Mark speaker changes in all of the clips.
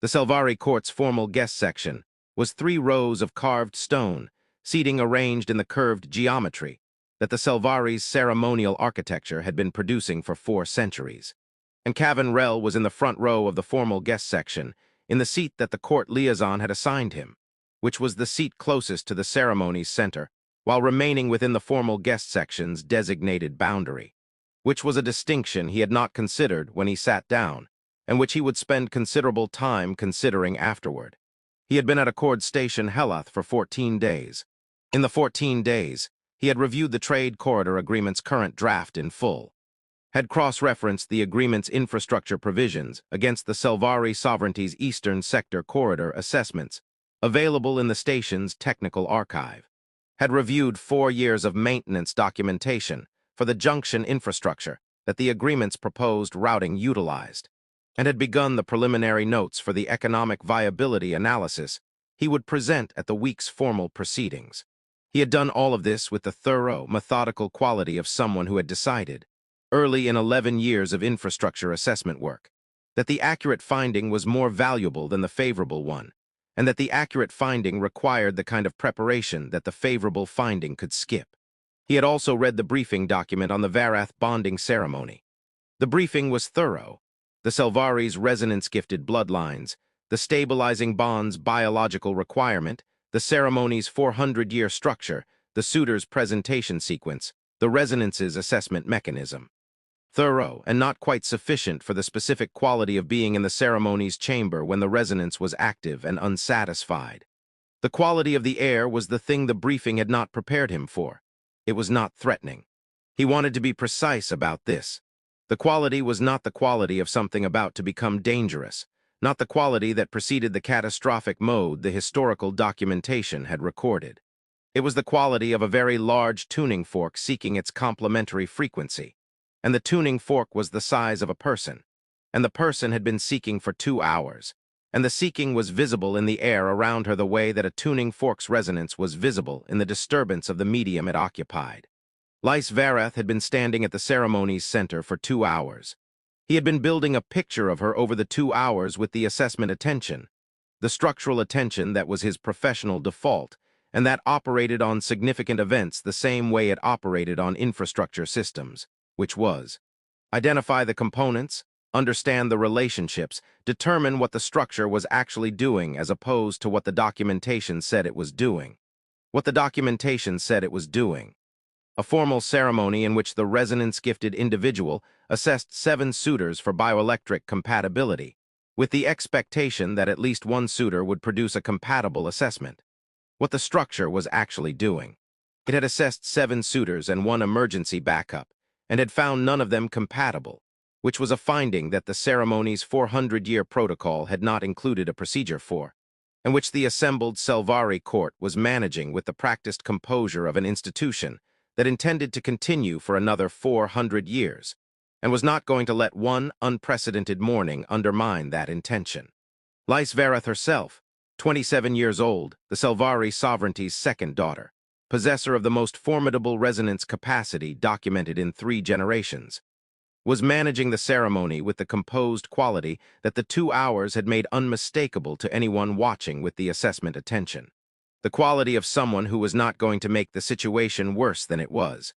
Speaker 1: The Selvari court's formal guest section was 3 rows of carved stone, seating arranged in the curved geometry that the Selvari's ceremonial architecture had been producing for 4 centuries. And Cavan Rel was in the front row of the formal guest section, in the seat that the court liaison had assigned him, which was the seat closest to the ceremony's center, while remaining within the formal guest section's designated boundary, which was a distinction he had not considered when he sat down, and which he would spend considerable time considering afterward. He had been at Accord Station Helath for 14 days. In the 14 days, he had reviewed the Trade Corridor Agreement's current draft in full, had cross-referenced the agreement's infrastructure provisions against the Selvari Sovereignty's Eastern Sector Corridor assessments available in the station's technical archive, had reviewed 4 years of maintenance documentation for the junction infrastructure that the agreement's proposed routing utilized, and had begun the preliminary notes for the economic viability analysis he would present at the week's formal proceedings. He had done all of this with the thorough, methodical quality of someone who had decided, early in 11 years of infrastructure assessment work, that the accurate finding was more valuable than the favorable one, and that the accurate finding required the kind of preparation that the favorable finding could skip. He had also read the briefing document on the Varath bonding ceremony. The briefing was thorough. The Selvari's resonance-gifted bloodlines, the stabilizing bond's biological requirement, the ceremony's 400-year structure, the suitor's presentation sequence, the resonance's assessment mechanism. Thorough and not quite sufficient for the specific quality of being in the ceremony's chamber when the resonance was active and unsatisfied. The quality of the air was the thing the briefing had not prepared him for. It was not threatening. He wanted to be precise about this. The quality was not the quality of something about to become dangerous, not the quality that preceded the catastrophic mode the historical documentation had recorded. It was the quality of a very large tuning fork seeking its complementary frequency, and the tuning fork was the size of a person, and the person had been seeking for 2 hours, and the seeking was visible in the air around her the way that a tuning fork's resonance was visible in the disturbance of the medium it occupied. Lys Varath had been standing at the ceremony's center for 2 hours. He had been building a picture of her over the 2 hours with the assessment attention, the structural attention that was his professional default, and that operated on significant events the same way it operated on infrastructure systems, which was identify the components, understand the relationships, determine what the structure was actually doing as opposed to what the documentation said it was doing. What the documentation said it was doing. A formal ceremony in which the resonance-gifted individual assessed 7 suitors for bioelectric compatibility, with the expectation that at least one suitor would produce a compatible assessment. What the structure was actually doing. It had assessed 7 suitors and 1 emergency backup, and had found none of them compatible, which was a finding that the ceremony's 400-year protocol had not included a procedure for, and which the assembled Selvari court was managing with the practiced composure of an institution that intended to continue for another 400 years, and was not going to let one unprecedented morning undermine that intention. Lys Varath herself, 27 years old, the Selvari sovereignty's second daughter, possessor of the most formidable resonance capacity documented in 3 generations, was managing the ceremony with the composed quality that the 2 hours had made unmistakable to anyone watching with the assessment attention. The quality of someone who was not going to make the situation worse than it was.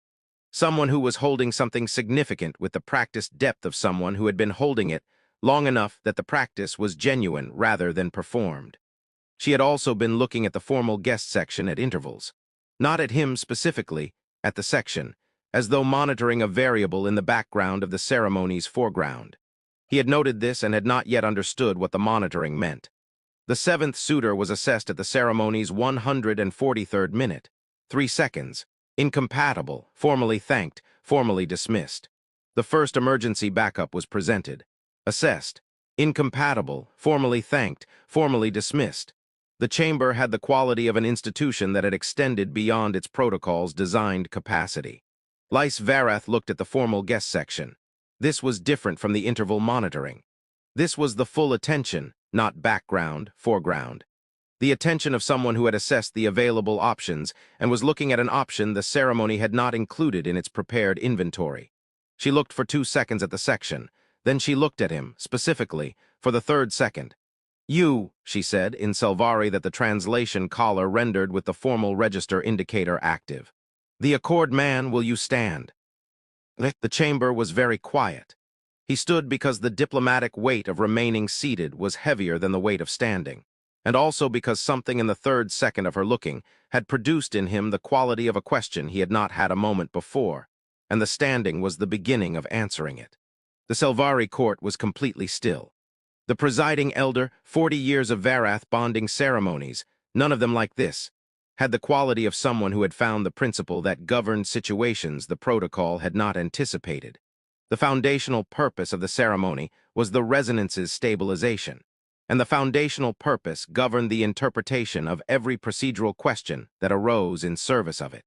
Speaker 1: Someone who was holding something significant with the practiced depth of someone who had been holding it long enough that the practice was genuine rather than performed. She had also been looking at the formal guest section at intervals. Not at him specifically, at the section, as though monitoring a variable in the background of the ceremony's foreground. He had noted this and had not yet understood what the monitoring meant. The 7th suitor was assessed at the ceremony's 143rd minute, 3 seconds, incompatible, formally thanked, formally dismissed. The first emergency backup was presented, assessed, incompatible, formally thanked, formally dismissed. The chamber had the quality of an institution that had extended beyond its protocol's designed capacity. Lys Varath looked at the formal guest section. This was different from the interval monitoring. This was the full attention, not background, foreground. The attention of someone who had assessed the available options and was looking at an option the ceremony had not included in its prepared inventory. She looked for 2 seconds at the section. Then she looked at him, specifically, for the 3rd second. You, she said, in Selvari that the translation collar rendered with the formal register indicator active. The accord man, will you stand? The chamber was very quiet. He stood because the diplomatic weight of remaining seated was heavier than the weight of standing, and also because something in the third second of her looking had produced in him the quality of a question he had not had a moment before, and the standing was the beginning of answering it. The Selvari court was completely still. The presiding elder, 40 years of Varath bonding ceremonies, none of them like this, had the quality of someone who had found the principle that governed situations the protocol had not anticipated. The foundational purpose of the ceremony was the resonance's stabilization, and the foundational purpose governed the interpretation of every procedural question that arose in service of it.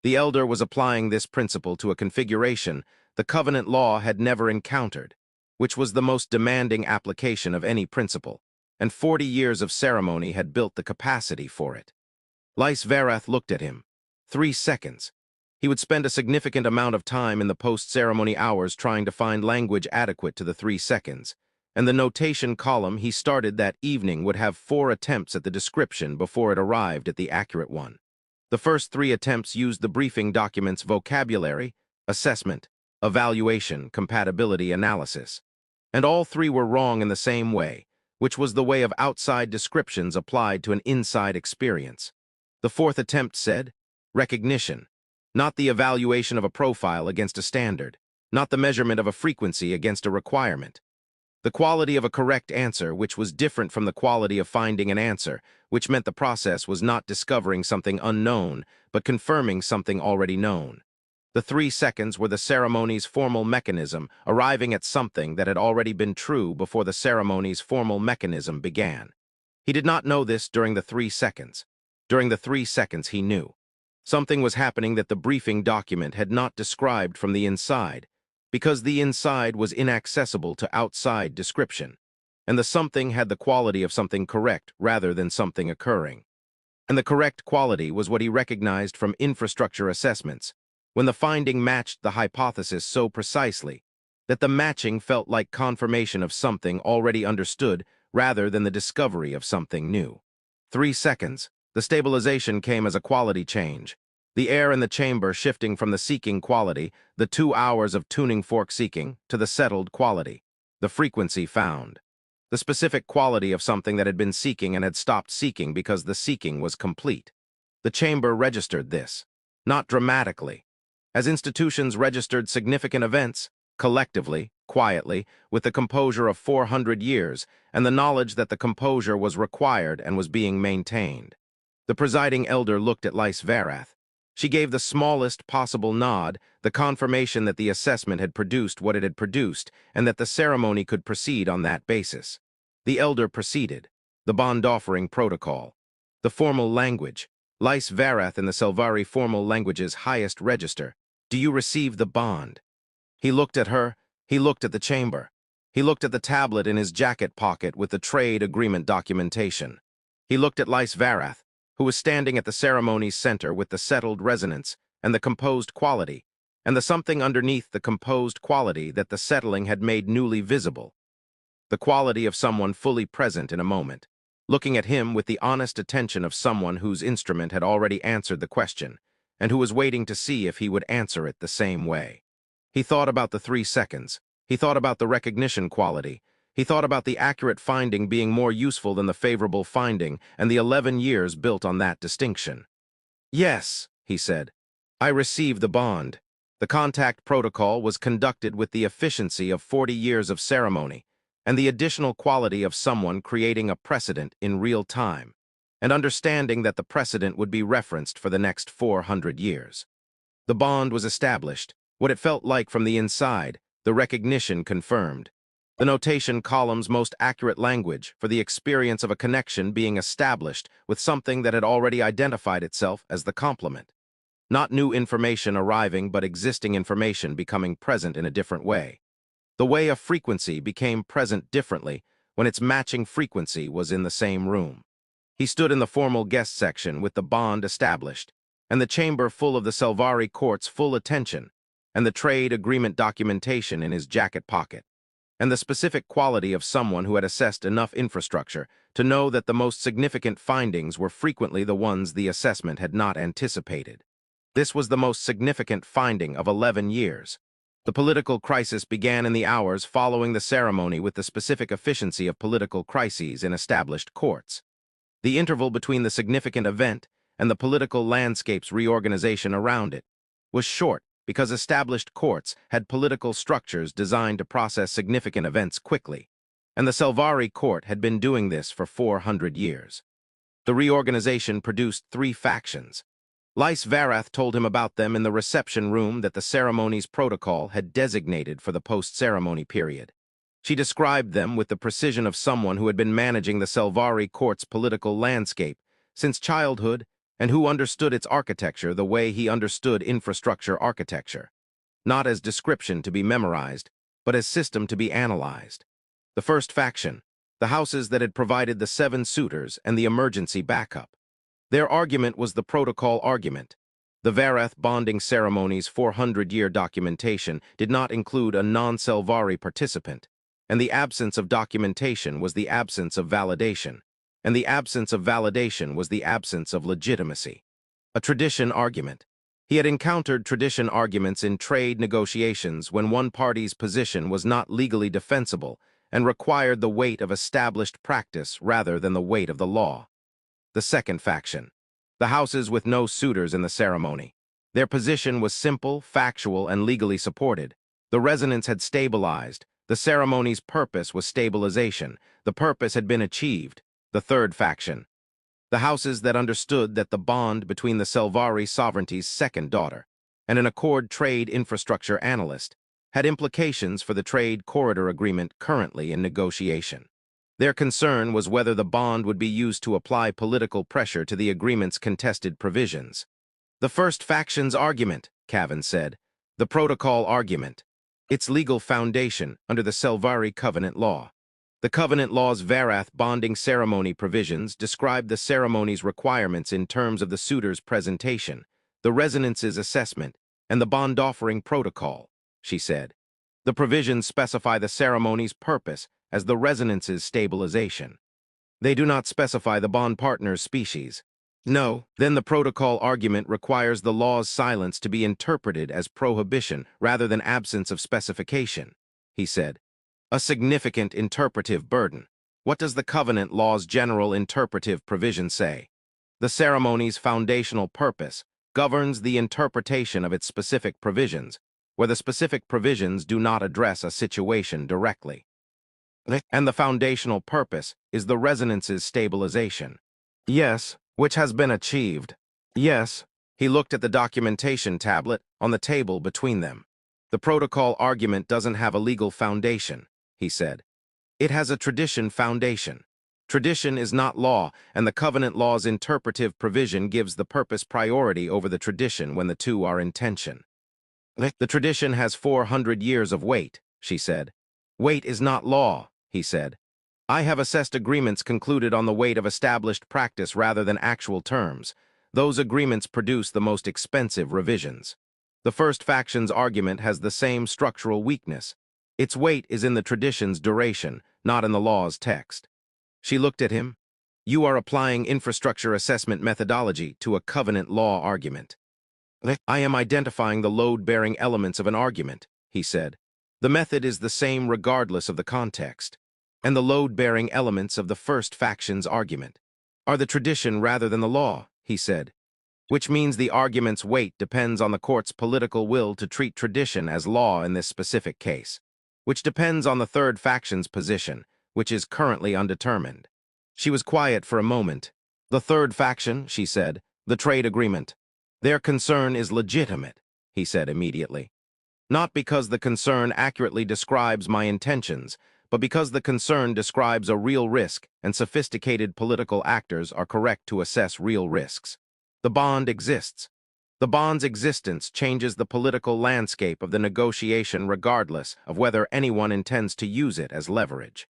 Speaker 1: The elder was applying this principle to a configuration the covenant law had never encountered, which was the most demanding application of any principle, and 40 years of ceremony had built the capacity for it. Lys Varath looked at him. 3 seconds. He would spend a significant amount of time in the post-ceremony hours trying to find language adequate to the 3 seconds, and the notation column he started that evening would have 4 attempts at the description before it arrived at the accurate one. The first 3 attempts used the briefing document's vocabulary, assessment, evaluation, compatibility, analysis. And all 3 were wrong in the same way, which was the way of outside descriptions applied to an inside experience. The 4th attempt said, recognition, not the evaluation of a profile against a standard, not the measurement of a frequency against a requirement. The quality of a correct answer, which was different from the quality of finding an answer, which meant the process was not discovering something unknown, but confirming something already known. The 3 seconds were the ceremony's formal mechanism, arriving at something that had already been true before the ceremony's formal mechanism began. He did not know this during the 3 seconds. During the 3 seconds he knew. Something was happening that the briefing document had not described from the inside, because the inside was inaccessible to outside description, and the something had the quality of something correct rather than something occurring. And the correct quality was what he recognized from infrastructure assessments, when the finding matched the hypothesis so precisely that the matching felt like confirmation of something already understood rather than the discovery of something new. 3 seconds. The stabilization came as a quality change. The air in the chamber shifting from the seeking quality, the 2 hours of tuning fork seeking, to the settled quality, the frequency found. The specific quality of something that had been seeking and had stopped seeking because the seeking was complete. The chamber registered this, not dramatically, as institutions registered significant events, collectively, quietly, with the composure of 400 years and the knowledge that the composure was required and was being maintained. The presiding elder looked at Lys Varath. She gave the smallest possible nod, the confirmation that the assessment had produced what it had produced and that the ceremony could proceed on that basis. The elder proceeded. The bond-offering protocol. The formal language. Lys Varath in the Selvari formal language's highest register. Do you receive the bond? He looked at her. He looked at the chamber. He looked at the tablet in his jacket pocket with the trade agreement documentation. He looked at Lys Varath, who was standing at the ceremony's center with the settled resonance and the composed quality, and the something underneath the composed quality that the settling had made newly visible. The quality of someone fully present in a moment, looking at him with the honest attention of someone whose instrument had already answered the question, and who was waiting to see if he would answer it the same way. He thought about the 3 seconds. He thought about the recognition quality. He thought about the accurate finding being more useful than the favorable finding and the 11 years built on that distinction. Yes, he said. I received the bond. The contact protocol was conducted with the efficiency of 40 years of ceremony and the additional quality of someone creating a precedent in real time and understanding that the precedent would be referenced for the next 400 years. The bond was established, what it felt like from the inside, the recognition confirmed. The notation column's most accurate language for the experience of a connection being established with something that had already identified itself as the complement. Not new information arriving, but existing information becoming present in a different way. The way a frequency became present differently when its matching frequency was in the same room. He stood in the formal guest section with the bond established, and the chamber full of the Selvari court's full attention, and the trade agreement documentation in his jacket pocket. and the specific quality of someone who had assessed enough infrastructure to know that the most significant findings were frequently the ones the assessment had not anticipated. This was the most significant finding of 11 years. The political crisis began in the hours following the ceremony with the specific efficiency of political crises in established courts. The interval between the significant event and the political landscape's reorganization around it was short because established courts had political structures designed to process significant events quickly, and the Selvari court had been doing this for 400 years. The reorganization produced 3 factions. Lys Varath told him about them in the reception room that the ceremony's protocol had designated for the post-ceremony period. She described them with the precision of someone who had been managing the Selvari court's political landscape since childhood and who understood its architecture the way he understood infrastructure architecture, not as description to be memorized, but as system to be analyzed. The first faction, the houses that had provided the 7 suitors and the emergency backup. Their argument was the protocol argument. The Varath bonding ceremony's 400-year documentation did not include a non-Selvari participant, and the absence of documentation was the absence of validation, and the absence of validation was the absence of legitimacy. A tradition argument. He had encountered tradition arguments in trade negotiations when one party's position was not legally defensible and required the weight of established practice rather than the weight of the law. The second faction. The houses with no suitors in the ceremony. Their position was simple, factual, and legally supported. The resonance had stabilized. The ceremony's purpose was stabilization. The purpose had been achieved. The third faction. The houses that understood that the bond between the Selvari sovereignty's second daughter and an Accord trade infrastructure analyst had implications for the trade corridor agreement currently in negotiation. Their concern was whether the bond would be used to apply political pressure to the agreement's contested provisions. The first faction's argument, Cavan said, the protocol argument, its legal foundation under the Selvari covenant law. The covenant law's Varath bonding ceremony provisions described the ceremony's requirements in terms of the suitor's presentation, the resonance's assessment, and the bond offering protocol, she said. The provisions specify the ceremony's purpose as the resonance's stabilization. They do not specify the bond partner's species. No, then the protocol argument requires the law's silence to be interpreted as prohibition rather than absence of specification, he said. A significant interpretive burden. What does the covenant law's general interpretive provision say? The ceremony's foundational purpose governs the interpretation of its specific provisions, where the specific provisions do not address a situation directly. And the foundational purpose is the resonance's stabilization. Yes, which has been achieved. Yes, he looked at the documentation tablet on the table between them. The protocol argument doesn't have a legal foundation, he said. It has a tradition foundation. Tradition is not law, and the covenant law's interpretive provision gives the purpose priority over the tradition when the two are in tension. The tradition has 400 years of weight, she said. Weight is not law, he said. I have assessed agreements concluded on the weight of established practice rather than actual terms. Those agreements produce the most expensive revisions. The first faction's argument has the same structural weakness. Its weight is in the tradition's duration, not in the law's text. She looked at him. You are applying infrastructure assessment methodology to a covenant law argument. I am identifying the load-bearing elements of an argument, he said. The method is the same regardless of the context. And the load-bearing elements of the first faction's argument are the tradition rather than the law, he said, which means the argument's weight depends on the court's political will to treat tradition as law in this specific case, which depends on the third faction's position, which is currently undetermined. She was quiet for a moment. The third faction, she said, the trade agreement. Their concern is legitimate, he said immediately. Not because the concern accurately describes my intentions, but because the concern describes a real risk and sophisticated political actors are correct to assess real risks. The bond exists. The bond's existence changes the political landscape of the negotiation regardless of whether anyone intends to use it as leverage.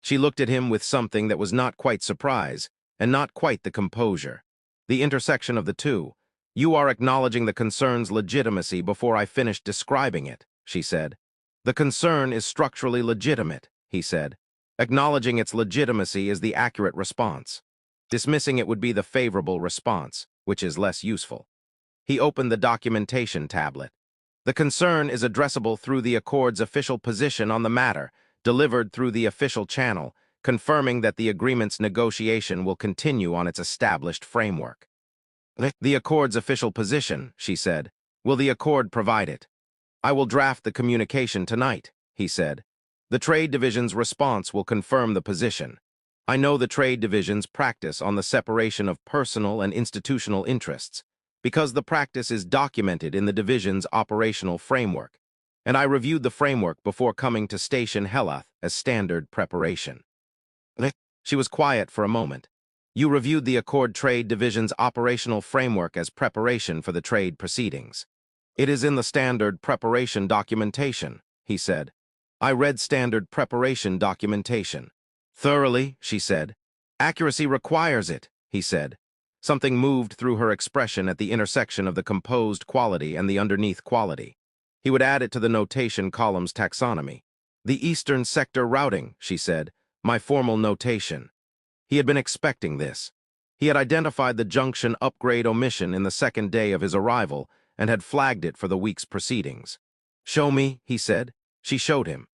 Speaker 1: She looked at him with something that was not quite surprise and not quite the composure. The intersection of the two. You are acknowledging the concern's legitimacy before I finished describing it, she said. The concern is structurally legitimate, he said. Acknowledging its legitimacy is the accurate response. Dismissing it would be the favorable response, which is less useful. He opened the documentation tablet. The concern is addressable through the Accord's official position on the matter, delivered through the official channel, confirming that the agreement's negotiation will continue on its established framework. The Accord's official position, she said. Will the Accord provide it? I will draft the communication tonight, he said. The Trade Division's response will confirm the position. I know the Trade Division's practice on the separation of personal and institutional interests, because the practice is documented in the Division's operational framework, and I reviewed the framework before coming to Station Helath as standard preparation. She was quiet for a moment. You reviewed the Accord Trade Division's operational framework as preparation for the trade proceedings. It is in the standard preparation documentation, he said. I read standard preparation documentation. Thoroughly, she said. Accuracy requires it, he said. Something moved through her expression at the intersection of the composed quality and the underneath quality. He would add it to the notation column's taxonomy. The Eastern Sector routing, she said, my formal notation. He had been expecting this. He had identified the junction upgrade omission in the second day of his arrival and had flagged it for the week's proceedings. Show me, he said. She showed him.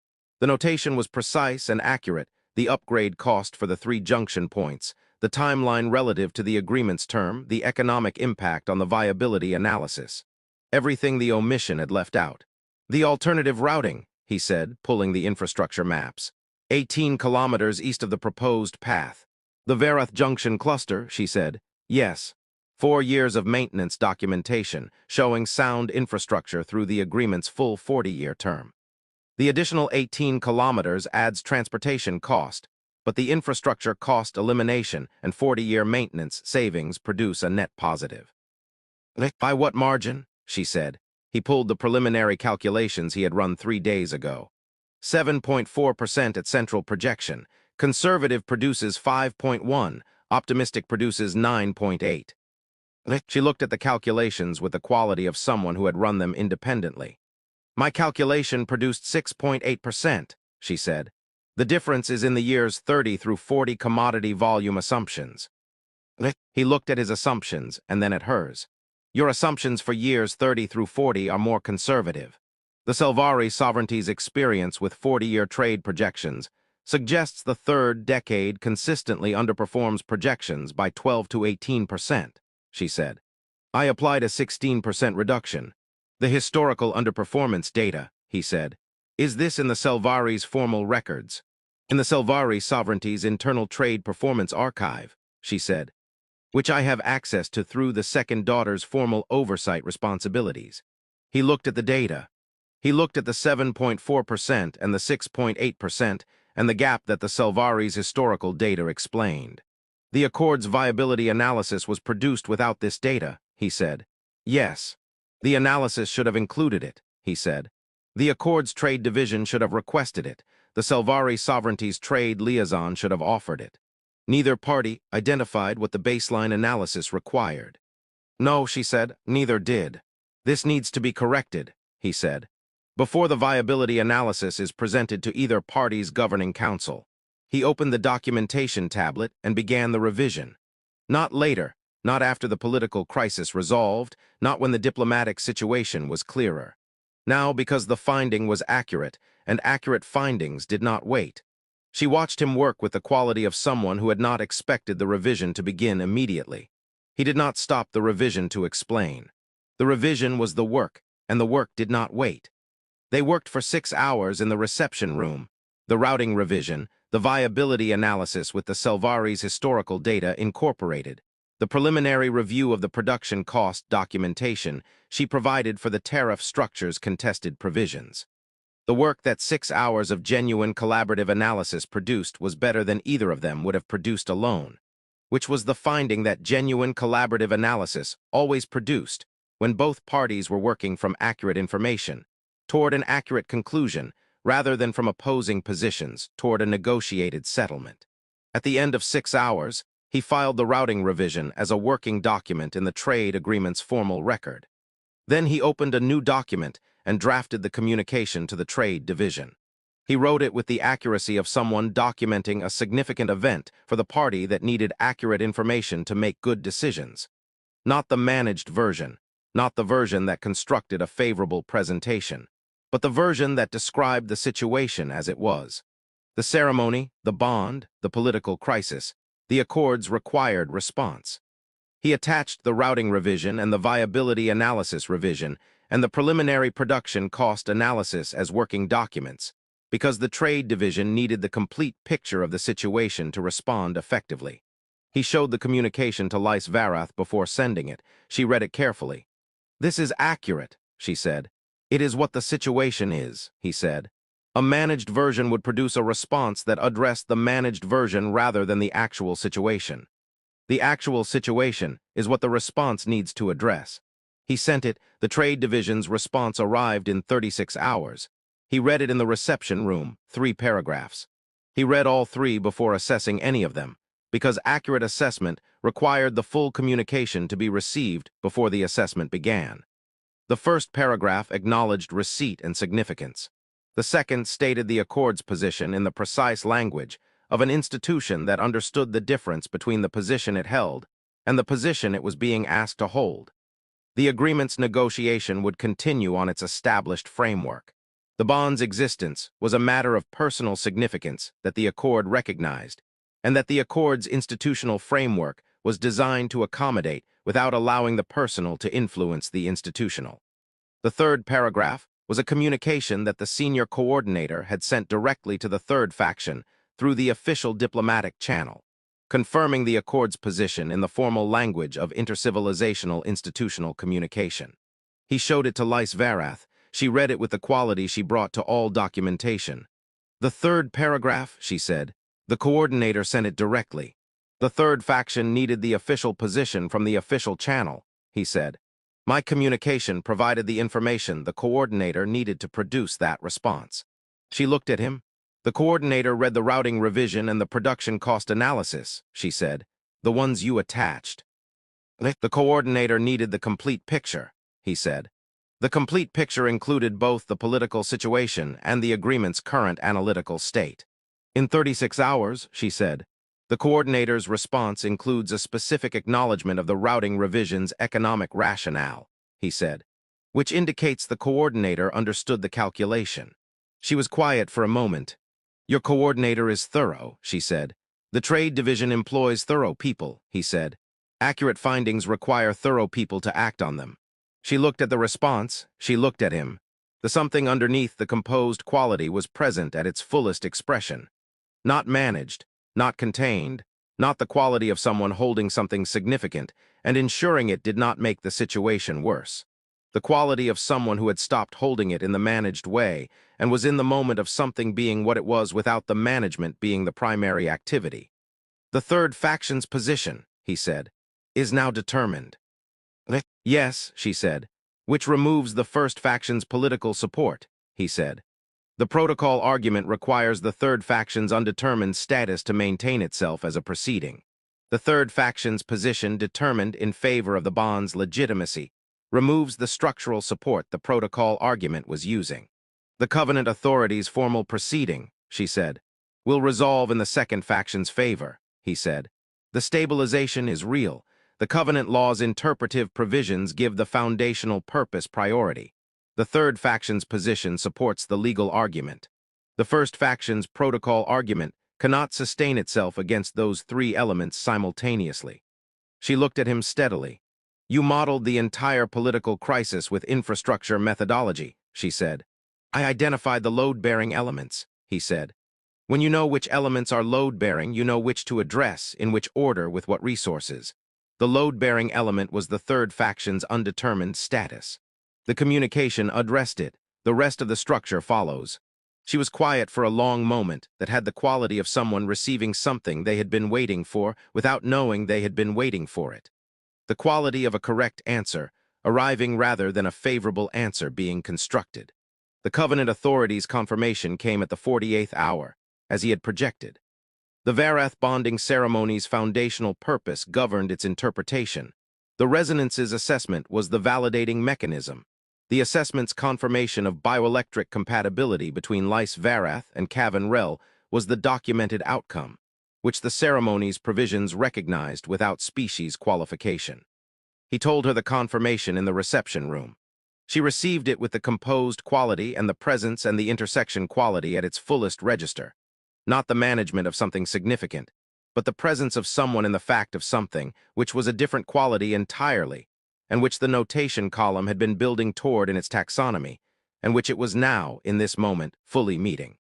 Speaker 1: The notation was precise and accurate, the upgrade cost for the 3 junction points, the timeline relative to the agreement's term, the economic impact on the viability analysis. Everything the omission had left out. The alternative routing, he said, pulling the infrastructure maps. 18 kilometers east of the proposed path. The Verath Junction cluster, she said. Yes. 4 years of maintenance documentation, showing sound infrastructure through the agreement's full 40-year term. The additional 18 kilometers adds transportation cost, but the infrastructure cost elimination and 40-year maintenance savings produce a net positive. By what margin? She said. He pulled the preliminary calculations he had run 3 days ago. 7.4% at central projection. Conservative produces 5.1, optimistic produces 9.8. She looked at the calculations with the quality of someone who had run them independently. My calculation produced 6.8%, she said. The difference is in the years 30 through 40 commodity volume assumptions. He looked at his assumptions and then at hers. Your assumptions for years 30 through 40 are more conservative. The Selvari sovereignty's experience with 40-year trade projections suggests the third decade consistently underperforms projections by 12 to 18%, she said. I applied a 16% reduction. The historical underperformance data, he said. Is this in the Selvari's formal records? In the Selvari sovereignty's internal trade performance archive, she said, which I have access to through the second daughter's formal oversight responsibilities. He looked at the data. He looked at the 7.4% and the 6.8% and the gap that the Selvari's historical data explained. The Accord's viability analysis was produced without this data, he said. Yes. The analysis should have included it, he said. The Accord's trade division should have requested it. The Selvari sovereignty's trade liaison should have offered it. Neither party identified what the baseline analysis required. No, she said, neither did. This needs to be corrected, he said, before the viability analysis is presented to either party's governing council. He opened the documentation tablet and began the revision. Not later, not after the political crisis resolved, not when the diplomatic situation was clearer. Now because the finding was accurate, and accurate findings did not wait. She watched him work with the quality of someone who had not expected the revision to begin immediately. He did not stop the revision to explain. The revision was the work, and the work did not wait. They worked for 6 hours in the reception room. The routing revision, the viability analysis with the Selvari's historical data incorporated, the preliminary review of the production cost documentation she provided for the tariff structure's contested provisions. The work that 6 hours of genuine collaborative analysis produced was better than either of them would have produced alone, which was the finding that genuine collaborative analysis always produced when both parties were working from accurate information toward an accurate conclusion rather than from opposing positions toward a negotiated settlement. At the end of 6 hours, he filed the routing revision as a working document in the trade agreement's formal record. Then he opened a new document and drafted the communication to the trade division. He wrote it with the accuracy of someone documenting a significant event for the party that needed accurate information to make good decisions. Not the managed version, not the version that constructed a favorable presentation, but the version that described the situation as it was. The ceremony, the bond, the political crisis, the accords required response. He attached the routing revision and the viability analysis revision and the preliminary production cost analysis as working documents, because the trade division needed the complete picture of the situation to respond effectively. He showed the communication to Lise Varath before sending it. She read it carefully. "This is accurate," she said. "It is what the situation is," he said. A managed version would produce a response that addressed the managed version rather than the actual situation. The actual situation is what the response needs to address. He sent it. The trade division's response arrived in 36 hours. He read it in the reception room, 3 paragraphs. He read all 3 before assessing any of them, because accurate assessment required the full communication to be received before the assessment began. The first paragraph acknowledged receipt and significance. The second stated the accord's position in the precise language of an institution that understood the difference between the position it held and the position it was being asked to hold. The agreement's negotiation would continue on its established framework. The bond's existence was a matter of personal significance that the accord recognized, and that the accord's institutional framework was designed to accommodate without allowing the personal to influence the institutional. The third paragraph was a communication that the senior coordinator had sent directly to the third faction through the official diplomatic channel, confirming the accord's position in the formal language of intercivilizational institutional communication. He showed it to Lise Varath. She read it with the quality she brought to all documentation. "The third paragraph," she said. "The coordinator sent it directly. The third faction needed the official position from the official channel," he said. "My communication provided the information the coordinator needed to produce that response." She looked at him. "The coordinator read the routing revision and the production cost analysis," she said. "The ones you attached." "The coordinator needed the complete picture," he said. "The complete picture included both the political situation and the agreement's current analytical state." "In 36 hours," she said. "The coordinator's response includes a specific acknowledgement of the routing revision's economic rationale," he said, "which indicates the coordinator understood the calculation." She was quiet for a moment. "Your coordinator is thorough," she said. "The trade division employs thorough people," he said. "Accurate findings require thorough people to act on them." She looked at the response. She looked at him. The something underneath the composed quality was present at its fullest expression. Not managed, not contained, not the quality of someone holding something significant and ensuring it did not make the situation worse. The quality of someone who had stopped holding it in the managed way and was in the moment of something being what it was without the management being the primary activity. "The third faction's position," he said, "is now determined." "Yes," she said, "which removes the first faction's political support," he said. "The protocol argument requires the third faction's undetermined status to maintain itself as a proceeding. The third faction's position determined in favor of the bond's legitimacy removes the structural support the protocol argument was using. The Covenant Authority's formal proceeding," she said, "will resolve in the second faction's favor," he said. "The stabilization is real. The Covenant law's interpretive provisions give the foundational purpose priority. The third faction's position supports the legal argument. The first faction's protocol argument cannot sustain itself against those 3 elements simultaneously." She looked at him steadily. "You modeled the entire political crisis with infrastructure methodology," she said. "I identified the load-bearing elements," he said. "When you know which elements are load-bearing, you know which to address, in which order, with what resources. The load-bearing element was the third faction's undetermined status. The communication addressed it. The rest of the structure follows." She was quiet for a long moment that had the quality of someone receiving something they had been waiting for without knowing they had been waiting for it. The quality of a correct answer, arriving rather than a favorable answer being constructed. The Covenant Authority's confirmation came at the 48th hour, as he had projected. The Varath bonding ceremony's foundational purpose governed its interpretation. The resonance's assessment was the validating mechanism. The assessment's confirmation of bioelectric compatibility between Lys Varath and Cavan Rel was the documented outcome, which the ceremony's provisions recognized without species qualification. He told her the confirmation in the reception room. She received it with the composed quality and the presence and the intersection quality at its fullest register, not the management of something significant, but the presence of someone in the fact of something, which was a different quality entirely, and which the notation column had been building toward in its taxonomy, and which it was now, in this moment, fully meeting.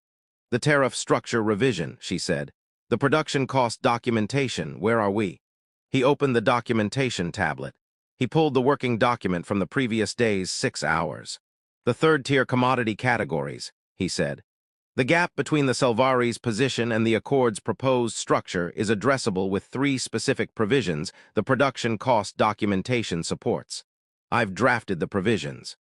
Speaker 1: The tariff structure revision, she said. The production cost documentation, where are we? He opened the documentation tablet. He pulled the working document from the previous day's 6 hours. The third-tier commodity categories, he said. The gap between the Selvary's position and the Accord's proposed structure is addressable with 3 specific provisions the production cost documentation supports. I've drafted the provisions.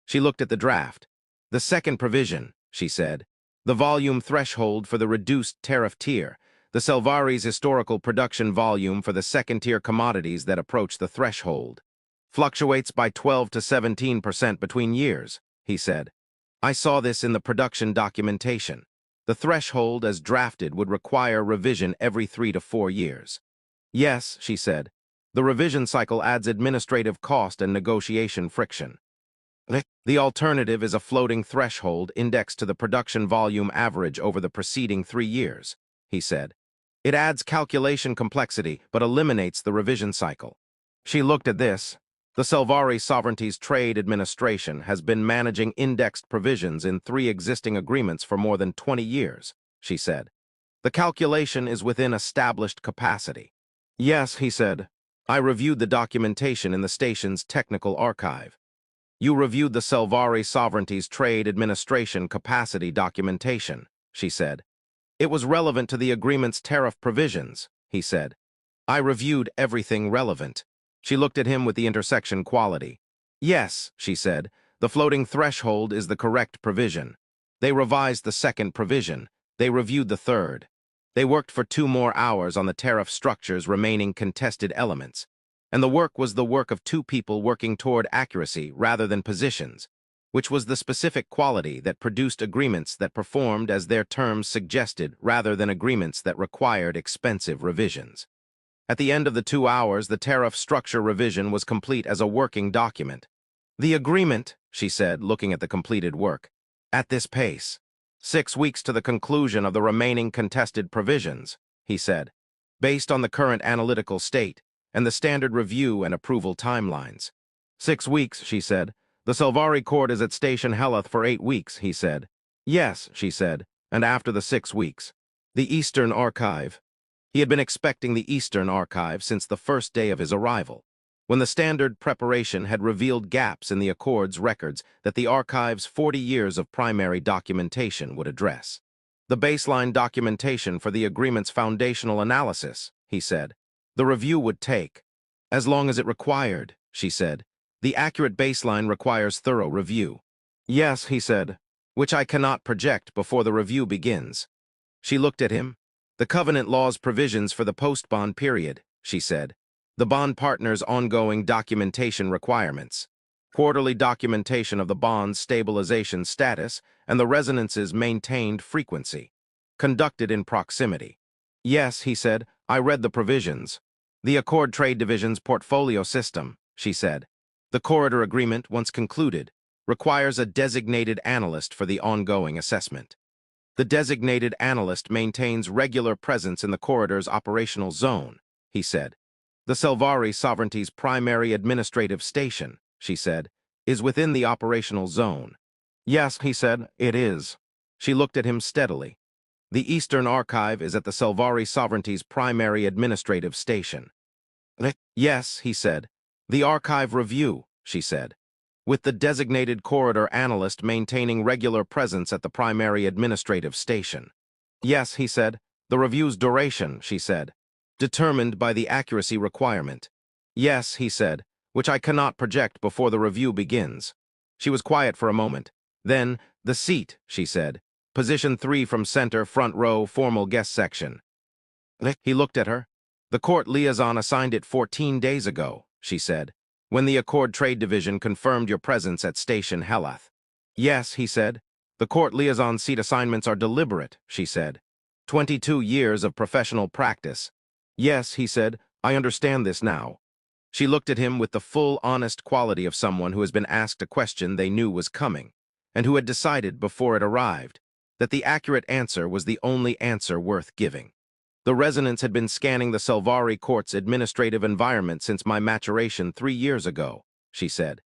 Speaker 1: She looked at the draft. The second provision, she said. The volume threshold for the reduced tariff tier, the Selvary's historical production volume for the second-tier commodities that approach the threshold, fluctuates by 12 to 17% between years, he said. I saw this in the production documentation. The threshold as drafted would require revision every 3 to 4 years. Yes, she said. The revision cycle adds administrative cost and negotiation friction. The alternative is a floating threshold indexed to the production volume average over the preceding 3 years, he said. It adds calculation complexity but eliminates the revision cycle. She looked at this. The Selvari Sovereignty's Trade Administration has been managing indexed provisions in 3 existing agreements for more than 20 years, she said. The calculation is within established capacity. Yes, he said. I reviewed the documentation in the station's technical archive. You reviewed the Selvari Sovereignty's Trade Administration capacity documentation, she said. It was relevant to the agreement's tariff provisions, he said. I reviewed everything relevant. She looked at him with the intersection quality. Yes, she said, the floating threshold is the correct provision. They revised the second provision. They reviewed the third. They worked for 2 more hours on the tariff structure's remaining contested elements. And the work was the work of 2 people working toward accuracy rather than positions, which was the specific quality that produced agreements that performed as their terms suggested rather than agreements that required expensive revisions. At the end of the 2 hours, the tariff structure revision was complete as a working document. The agreement, she said, looking at the completed work, at this pace. 6 weeks to the conclusion of the remaining contested provisions, he said, based on the current analytical state and the standard review and approval timelines. 6 weeks, she said. The Selvari court is at Station Heloth for 8 weeks, he said. Yes, she said, and after the 6 weeks. The Eastern Archive. He had been expecting the Eastern Archive since the first day of his arrival, when the standard preparation had revealed gaps in the Accord's records that the Archive's 40 years of primary documentation would address. The baseline documentation for the agreement's foundational analysis, he said. The review would take as long as it required, she said. The accurate baseline requires thorough review. Yes, he said, which I cannot project before the review begins. She looked at him. The covenant law's provisions for the post-bond period, she said. The bond partner's ongoing documentation requirements. Quarterly documentation of the bond's stabilization status and the resonance's maintained frequency. Conducted in proximity. Yes, he said, I read the provisions. The Accord Trade Division's portfolio system, she said. The corridor agreement, once concluded, requires a designated analyst for the ongoing assessment. The designated analyst maintains regular presence in the corridor's operational zone, he said. The Selvari Sovereignty's primary administrative station, she said, is within the operational zone. Yes, he said, it is. She looked at him steadily. The Eastern Archive is at the Selvari Sovereignty's primary administrative station. Yes, he said. The Archive Review, she said. With the designated corridor analyst maintaining regular presence at the primary administrative station. Yes, he said. The review's duration, she said. Determined by the accuracy requirement. Yes, he said, which I cannot project before the review begins. She was quiet for a moment. Then, the seat, she said. Position 3 from center, front row, formal guest section. He looked at her. The court liaison assigned it 14 days ago, she said. when the Accord Trade Division confirmed your presence at Station Helath. Yes, he said. The court liaison seat assignments are deliberate, she said. 22 years of professional practice. Yes, he said, I understand this now. She looked at him with the full, honest quality of someone who has been asked a question they knew was coming, and who had decided before it arrived that the accurate answer was the only answer worth giving. The resonance had been scanning the Selvari court's administrative environment since my maturation 3 years ago, she said.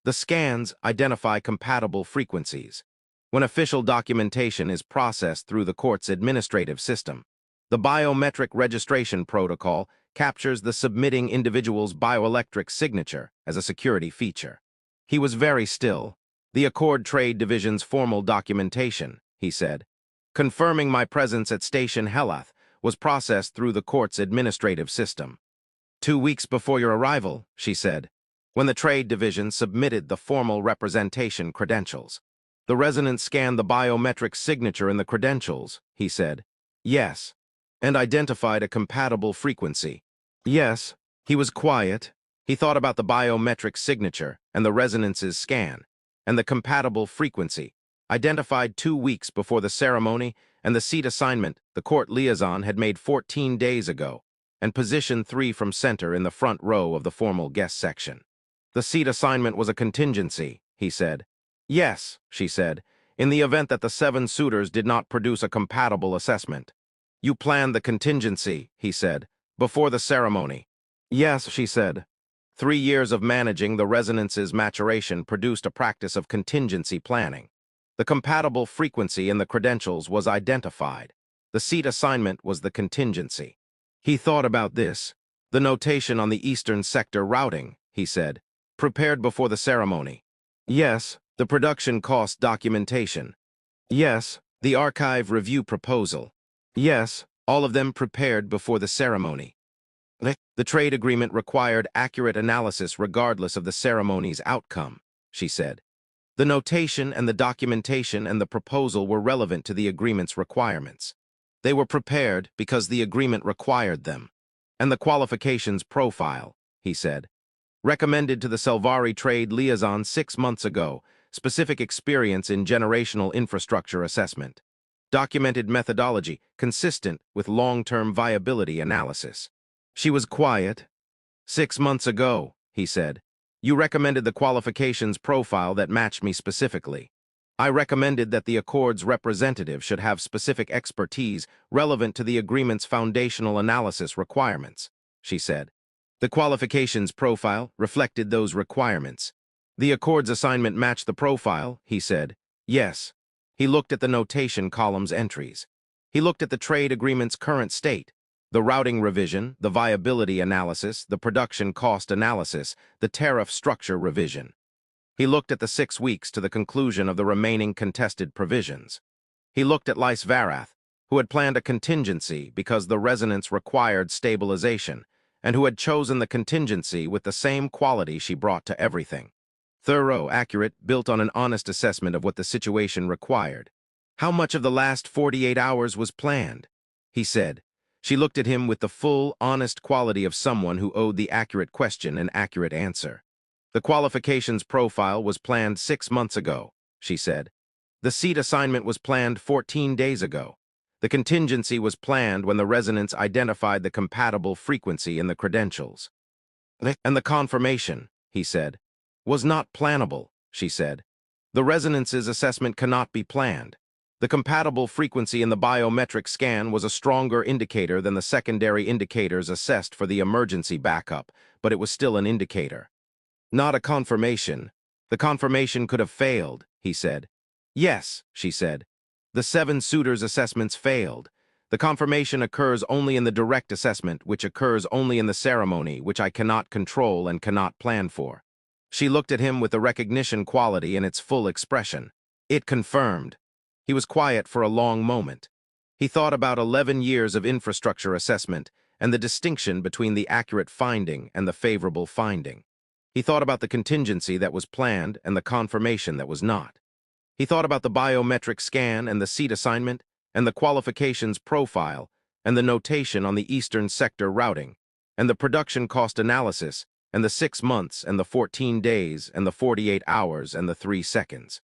Speaker 1: The scans identify compatible frequencies. When official documentation is processed through the court's administrative system, the biometric registration protocol captures the submitting individual's bioelectric signature as a security feature. He was very still. The Accord Trade Division's formal documentation, he said, confirming my presence at Station Helath, was processed through the court's administrative system. 2 weeks before your arrival, she said, when the Trade Division submitted the formal representation credentials. The resonance scanned the biometric signature in the credentials, he said. Yes, and identified a compatible frequency. Yes, he was quiet. He thought about the biometric signature and the resonance's scan, and the compatible frequency, identified 2 weeks before the ceremony and the seat assignment the court liaison had made 14 days ago, and position 3 from center in the front row of the formal guest section. The seat assignment was a contingency, he said. Yes, she said, in the event that the 7 suitors did not produce a compatible assessment. You planned the contingency, he said, before the ceremony. Yes, she said. 3 years of managing the resonance's maturation produced a practice of contingency planning. The compatible frequency in the credentials was identified. The seat assignment was the contingency. He thought about this. The notation on the Eastern Sector routing, he said, prepared before the ceremony. Yes, the production cost documentation. Yes, the archive review proposal. Yes, all of them prepared before the ceremony. The trade agreement required accurate analysis regardless of the ceremony's outcome, she said. The notation and the documentation and the proposal were relevant to the agreement's requirements. They were prepared because the agreement required them. And the qualifications profile, he said, recommended to the Selvari Trade Liaison 6 months ago, specific experience in generational infrastructure assessment. Documented methodology consistent with long-term viability analysis. She was quiet. 6 months ago, he said, you recommended the qualifications profile that matched me specifically. I recommended that the Accord's representative should have specific expertise relevant to the agreement's foundational analysis requirements, she said. The qualifications profile reflected those requirements. The Accord's assignment matched the profile, he said. Yes. He looked at the notation column's entries. He looked at the trade agreement's current state, the routing revision, the viability analysis, the production cost analysis, the tariff structure revision. He looked at the 6 weeks to the conclusion of the remaining contested provisions. He looked at Lise Varath, who had planned a contingency because the resonance required stabilization, and who had chosen the contingency with the same quality she brought to everything. Thorough, accurate, built on an honest assessment of what the situation required. How much of the last 48 hours was planned? He said. She looked at him with the full, honest quality of someone who owed the accurate question an accurate answer. The qualifications profile was planned 6 months ago, she said. The seat assignment was planned 14 days ago. The contingency was planned when the resonance identified the compatible frequency in the credentials. And the confirmation, he said, was not plannable, she said. The resonance's assessment cannot be planned. The compatible frequency in the biometric scan was a stronger indicator than the secondary indicators assessed for the emergency backup, but it was still an indicator. Not a confirmation. The confirmation could have failed, he said. Yes, she said. The 7 suitors' assessments failed. The confirmation occurs only in the direct assessment, which occurs only in the ceremony, which I cannot control and cannot plan for. She looked at him with the recognition quality in its full expression. It confirmed. He was quiet for a long moment. He thought about 11 years of infrastructure assessment and the distinction between the accurate finding and the favorable finding. He thought about the contingency that was planned and the confirmation that was not. He thought about the biometric scan and the seat assignment and the qualifications profile and the notation on the Eastern Sector routing and the production cost analysis and the 6 months, and the 14 days, and the 48 hours, and the 3 seconds.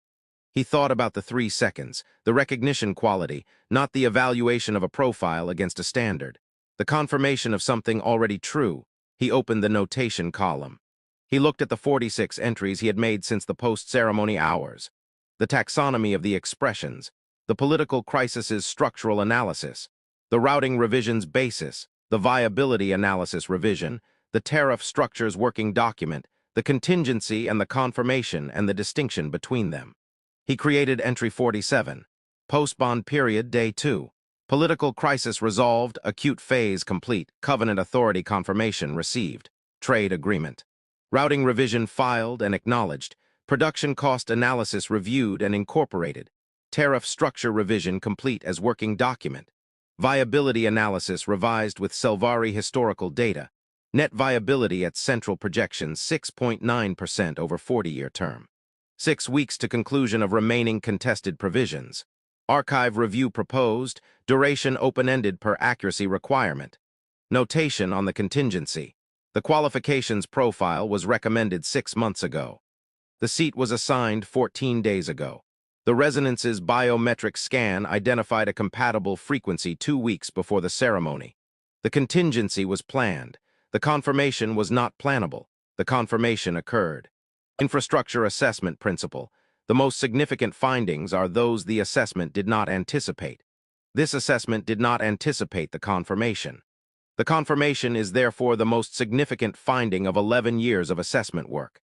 Speaker 1: He thought about the 3 seconds, the recognition quality, not the evaluation of a profile against a standard. The confirmation of something already true. He opened the notation column. He looked at the 46 entries he had made since the post-ceremony hours. The taxonomy of the expressions, the political crisis's structural analysis, the routing revision's basis, the viability analysis revision, the tariff structure's working document, the contingency and the confirmation and the distinction between them. He created entry 47, post-bond period, day 2. Political crisis resolved, acute phase complete, covenant authority confirmation received, trade agreement. Routing revision filed and acknowledged, production cost analysis reviewed and incorporated, tariff structure revision complete as working document, viability analysis revised with Selvari historical data, net viability at central projections 6.9% over 40-year term. 6 weeks to conclusion of remaining contested provisions. Archive review proposed, duration open-ended per accuracy requirement. Notation on the contingency. The qualifications profile was recommended 6 months ago. The seat was assigned 14 days ago. The resonance's biometric scan identified a compatible frequency 2 weeks before the ceremony. The contingency was planned. The confirmation was not plannable. The confirmation occurred. Infrastructure assessment principle. The most significant findings are those the assessment did not anticipate. This assessment did not anticipate the confirmation. The confirmation is therefore the most significant finding of 11 years of assessment work.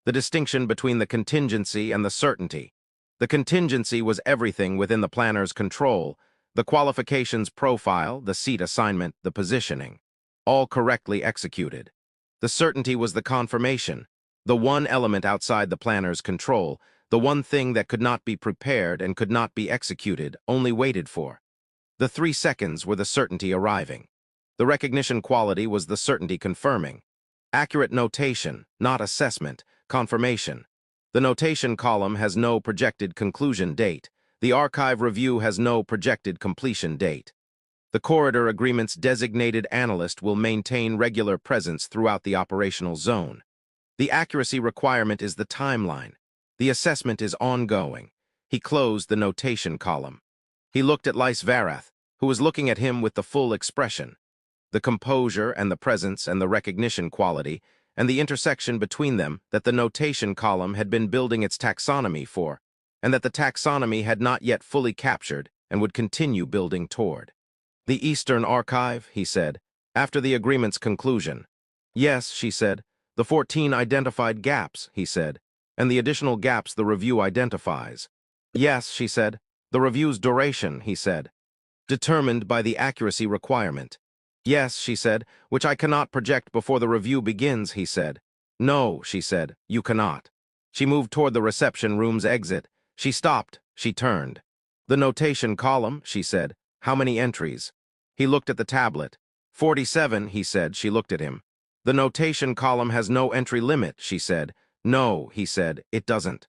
Speaker 1: The distinction between the contingency and the certainty. The contingency was everything within the planner's control, the qualifications profile, the seat assignment, the positioning, all correctly executed. The certainty was the confirmation, the one element outside the planner's control, the one thing that could not be prepared and could not be executed, only waited for. The 3 seconds were the certainty arriving. The recognition quality was the certainty confirming. Accurate notation, not assessment, confirmation. The notation column has no projected conclusion date. The archive review has no projected completion date. The corridor agreement's designated analyst will maintain regular presence throughout the operational zone. The accuracy requirement is the timeline. The assessment is ongoing. He closed the notation column. He looked at Lise Varath, who was looking at him with the full expression. The composure and the presence and the recognition quality, and the intersection between them that the notation column had been building its taxonomy for, and that the taxonomy had not yet fully captured and would continue building toward. The Eastern Archive, he said, after the agreement's conclusion. Yes, she said. The 14 identified gaps, he said, and the additional gaps the review identifies. Yes, she said. The review's duration, he said, determined by the accuracy requirement. Yes, she said, which I cannot project before the review begins, he said. No, she said, you cannot. She moved toward the reception room's exit. She stopped. She turned. The notation column, she said. How many entries? He looked at the tablet. 47, he said. She looked at him. The notation column has no entry limit, she said. No, he said, it doesn't.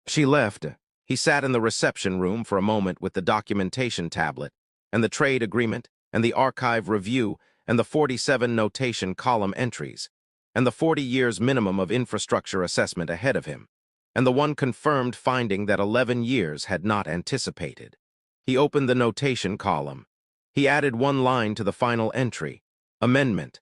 Speaker 1: She left. He sat in the reception room for a moment with the documentation tablet, and the trade agreement, and the archive review, and the 47 notation column entries, and the 40 years minimum of infrastructure assessment ahead of him, and the one confirmed finding that 11 years had not anticipated. He opened the notation column. He added one line to the final entry. Amendment.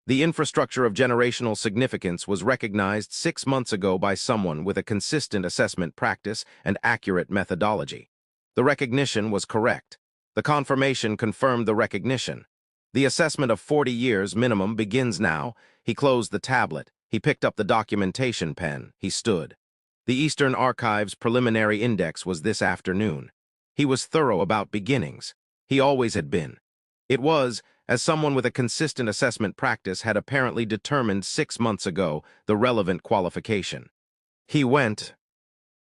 Speaker 1: The infrastructure of generational significance was recognized 6 months ago by someone with a consistent assessment practice and accurate methodology. The recognition was correct. The confirmation confirmed the recognition. The assessment of 40 years minimum begins now. He closed the tablet. He picked up the documentation pen. He stood. The Eastern Archive's preliminary index was this afternoon. He was thorough about beginnings. He always had been. It was, as someone with a consistent assessment practice had apparently determined 6 months ago, the relevant qualification. He went,